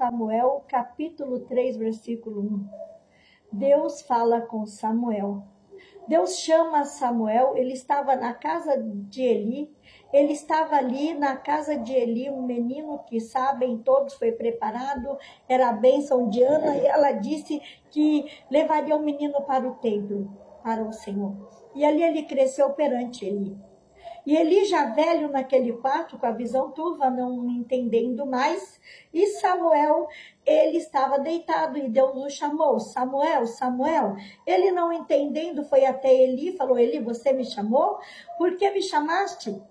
Samuel, capítulo 3, versículo 1. Deus fala com Samuel. Deus chama Samuel, ele estava na casa de Eli, ele estava ali na casa de Eli, um menino que sabem todos foi preparado, era a bênção de Ana, e ela disse que levaria o menino para o templo, para o Senhor. E ali ele cresceu perante Eli. E Eli já velho naquele quarto, com a visão turva, não entendendo mais, e Samuel, ele estava deitado e Deus o chamou, Samuel, Samuel. Ele não entendendo, foi até Eli e falou, Eli, você me chamou? Por que me chamaste?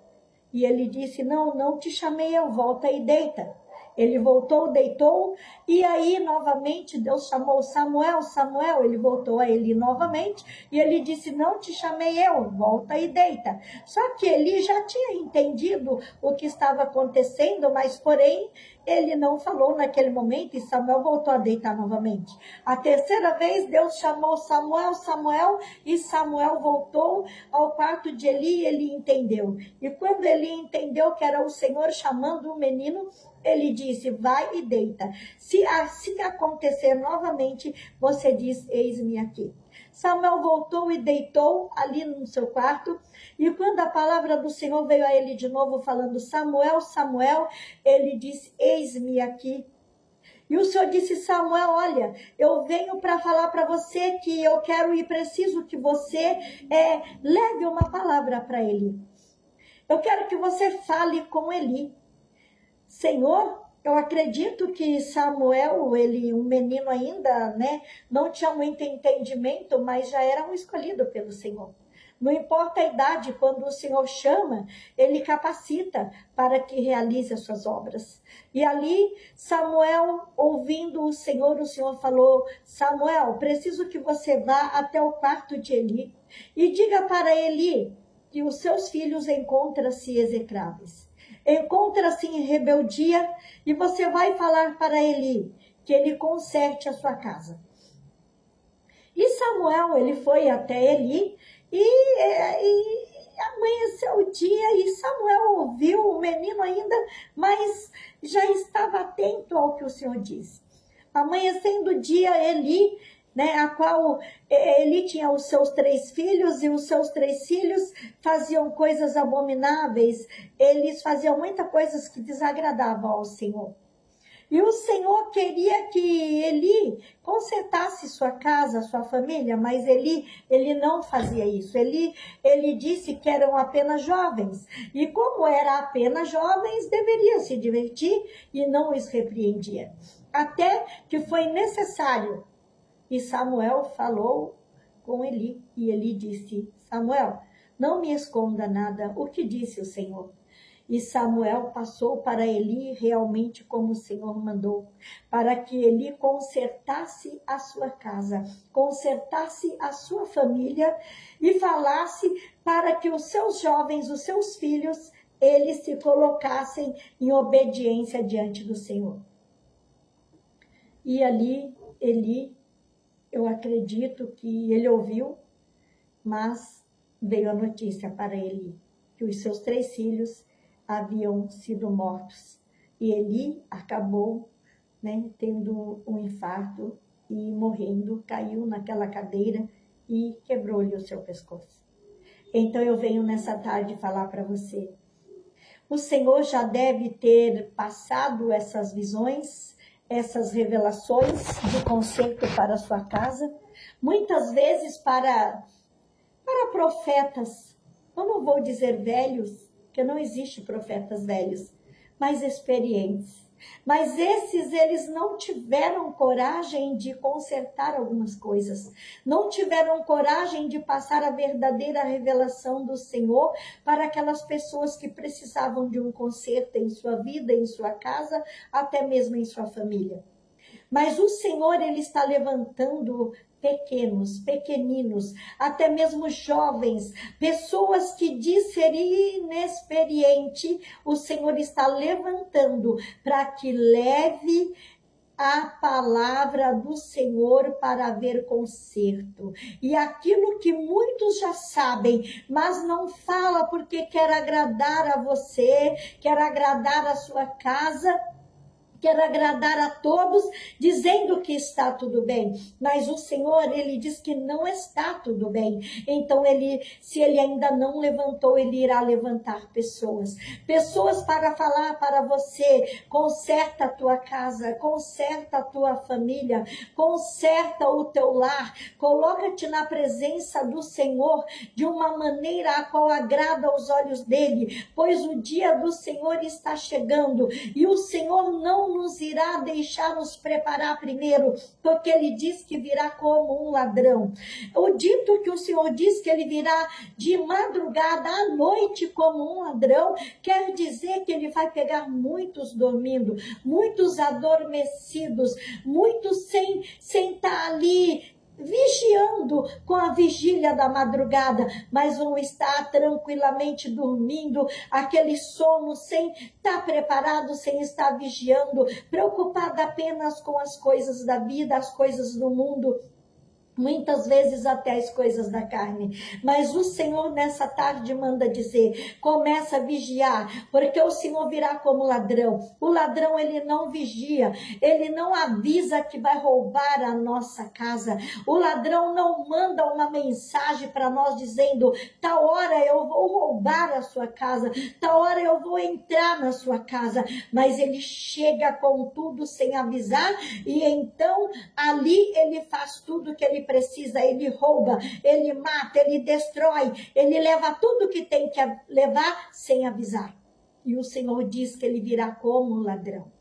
E ele disse, não te chamei, eu volta e deita. Ele voltou, deitou, e aí novamente Deus chamou Samuel, Samuel, ele voltou a Eli novamente, e ele disse, não te chamei eu, volta e deita. Só que Eli já tinha entendido o que estava acontecendo, mas porém, ele não falou naquele momento, e Samuel voltou a deitar novamente. A terceira vez, Deus chamou Samuel, Samuel, e Samuel voltou ao quarto de Eli, e ele entendeu. E quando Eli entendeu que era o Senhor chamando o menino, ele disse, vai e deita. Se assim acontecer novamente, você diz, eis-me aqui. Samuel voltou e deitou ali no seu quarto. E quando a palavra do Senhor veio a ele de novo, falando, Samuel, Samuel, ele disse, eis-me aqui. E o Senhor disse, Samuel, olha, eu venho para falar para você que eu quero e preciso que você leve uma palavra para Eli. Eu quero que você fale com Eli. Senhor, eu acredito que Samuel, ele, um menino ainda, né, não tinha muito entendimento, mas já era um escolhido pelo Senhor. Não importa a idade, quando o Senhor chama, ele capacita para que realize as suas obras. E ali, Samuel, ouvindo o Senhor falou, Samuel, preciso que você vá até o quarto de Eli e diga para Eli que os seus filhos encontram-se execráveis. Encontra-se em rebeldia e você vai falar para Eli que ele conserte a sua casa. E Samuel, ele foi até Eli e amanheceu o dia e Samuel ouviu o menino ainda, mas já estava atento ao que o Senhor disse. Amanhecendo o dia, Eli, a qual Eli tinha os seus 3 filhos e os seus 3 filhos faziam coisas abomináveis, eles faziam muitas coisas que desagradavam ao Senhor. E o Senhor queria que Eli consertasse sua casa, sua família, mas ele não fazia isso. Ele disse que eram apenas jovens. E como eram apenas jovens, deveriam se divertir e não os repreendia. Até que foi necessário. E Samuel falou com Eli. E Eli disse, Samuel, não me esconda nada. O que disse o Senhor? E Samuel passou para Eli realmente como o Senhor mandou, para que Eli consertasse a sua casa, consertasse a sua família e falasse para que os seus jovens, os seus filhos, eles se colocassem em obediência diante do Senhor. E ali, Eli, eu acredito que ele ouviu, mas veio a notícia para Eli, que os seus 3 filhos haviam sido mortos. E Eli acabou tendo um infarto e morrendo, caiu naquela cadeira e quebrou-lhe o seu pescoço. Então eu venho nessa tarde falar para você. O Senhor já deve ter passado essas visões, essas revelações de conserto para a sua casa, muitas vezes para profetas, eu não vou dizer velhos, porque não existe profetas velhos, mas experientes. Mas eles não tiveram coragem de consertar algumas coisas. Não tiveram coragem de passar a verdadeira revelação do Senhor para aquelas pessoas que precisavam de um conserto em sua vida, em sua casa, até mesmo em sua família. Mas o Senhor, ele está levantando pequenos, pequeninos, até mesmo jovens, pessoas que diz ser inexperiente, o Senhor está levantando para que leve a palavra do Senhor para haver conserto. E aquilo que muitos já sabem, mas não fala porque quer agradar a você, quer agradar a sua casa, quer agradar a todos, dizendo que está tudo bem. Mas o Senhor, ele diz que não está tudo bem. Então, se ele ainda não levantou, ele irá levantar pessoas. Pessoas para falar para você: conserta a tua casa, conserta a tua família, conserta o teu lar, coloca-te na presença do Senhor de uma maneira a qual agrada aos olhos dele, pois o dia do Senhor está chegando e o Senhor não nos irá deixar nos preparar primeiro, porque ele diz que virá como um ladrão. O dito que o Senhor diz que ele virá de madrugada à noite como um ladrão, quer dizer que ele vai pegar muitos dormindo, muitos adormecidos, muitos sem estar ali vigiando com a vigília da madrugada, mas vão estar tranquilamente dormindo, aquele sono sem estar preparado, sem estar vigiando, preocupado apenas com as coisas da vida, as coisas do mundo, muitas vezes até as coisas da carne. Mas o Senhor nessa tarde manda dizer: começa a vigiar, porque o Senhor virá como ladrão. O ladrão, ele não vigia, ele não avisa que vai roubar a nossa casa. O ladrão não manda uma mensagem para nós dizendo: tal hora eu vou roubar a sua casa, tal hora eu vou entrar na sua casa. Mas ele chega com tudo sem avisar, e então ali ele faz tudo que ele precisa, ele rouba, ele mata, ele destrói, ele leva tudo que tem que levar sem avisar. E o Senhor diz que ele virá como um ladrão.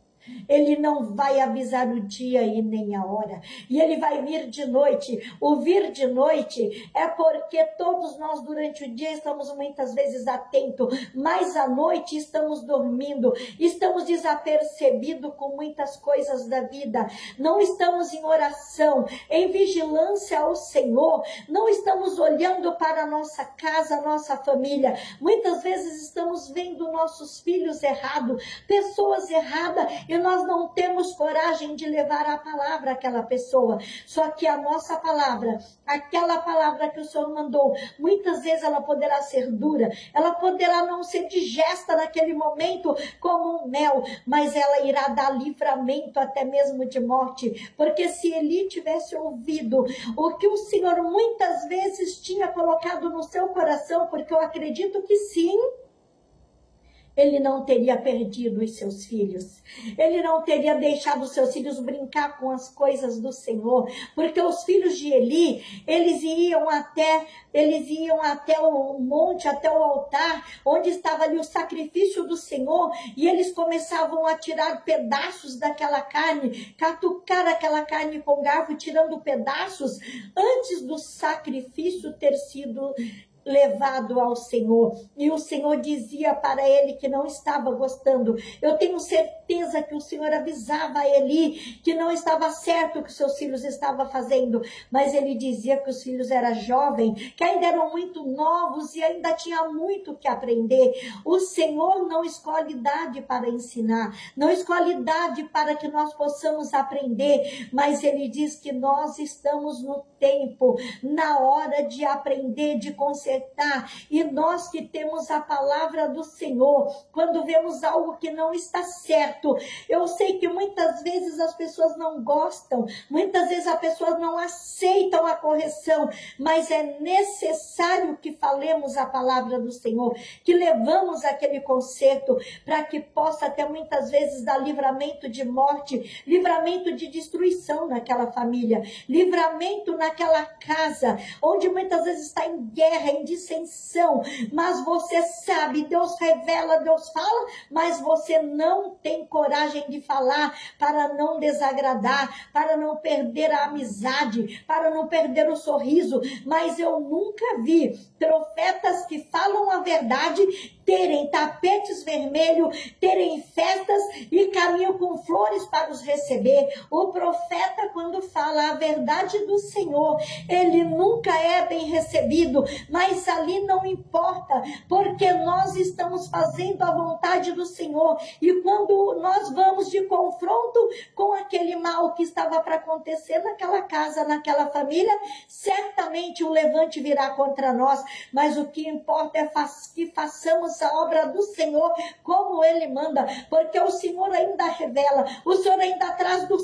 Ele não vai avisar o dia e nem a hora. E ele vai vir de noite. O vir de noite é porque todos nós durante o dia estamos muitas vezes atentos, mas à noite estamos dormindo, estamos desapercebidos com muitas coisas da vida. Não estamos em oração, em vigilância ao Senhor. Não estamos olhando para a nossa casa, a nossa família. Muitas vezes estamos vendo nossos filhos errados, pessoas erradas, e nós não temos coragem de levar a palavra àquela pessoa. Só que a nossa palavra, aquela palavra que o Senhor mandou, muitas vezes ela poderá ser dura, ela poderá não ser digesta naquele momento como um mel, mas ela irá dar livramento até mesmo de morte, porque se Eli tivesse ouvido o que o Senhor muitas vezes tinha colocado no seu coração, porque eu acredito que sim, ele não teria perdido os seus filhos. Ele não teria deixado os seus filhos brincar com as coisas do Senhor. Porque os filhos de Eli, eles iam até o monte, até o altar, onde estava ali o sacrifício do Senhor, e eles começavam a tirar pedaços daquela carne, catucar aquela carne com garfo, tirando pedaços, antes do sacrifício ter sido levado ao Senhor. E o Senhor dizia para ele que não estava gostando. Eu tenho certeza que o Senhor avisava a Eli que não estava certo o que seus filhos estavam fazendo, mas ele dizia que os filhos eram jovens, que ainda eram muito novos e ainda tinha muito que aprender. O Senhor não escolhe idade para ensinar, não escolhe idade para que nós possamos aprender, mas ele diz que nós estamos no tempo, na hora de aprender, de consertar. E nós que temos a palavra do Senhor, quando vemos algo que não está certo, eu sei que muitas vezes as pessoas não gostam, muitas vezes as pessoas não aceitam a correção, mas é necessário que falemos a palavra do Senhor, que levamos aquele conserto, para que possa até muitas vezes dar livramento de morte, livramento de destruição naquela família, livramento naquela casa, onde muitas vezes está em guerra, em dissensão, mas você sabe, Deus revela, Deus fala, mas você não tem coragem de falar para não desagradar, para não perder a amizade, para não perder o sorriso. Mas eu nunca vi profetas que falam a verdade terem tapetes vermelhos, terem festas e caminham com flores para os receber. O profeta, quando fala a verdade do Senhor, ele nunca é bem recebido, mas ali não importa, porque nós estamos fazendo a vontade do Senhor, e quando nós vamos de confronto com aquele mal que estava para acontecer naquela casa, naquela família, certamente o levante virá contra nós, mas o que importa é que façamos avança a obra do Senhor como Ele manda, porque o Senhor ainda revela, o Senhor ainda traz do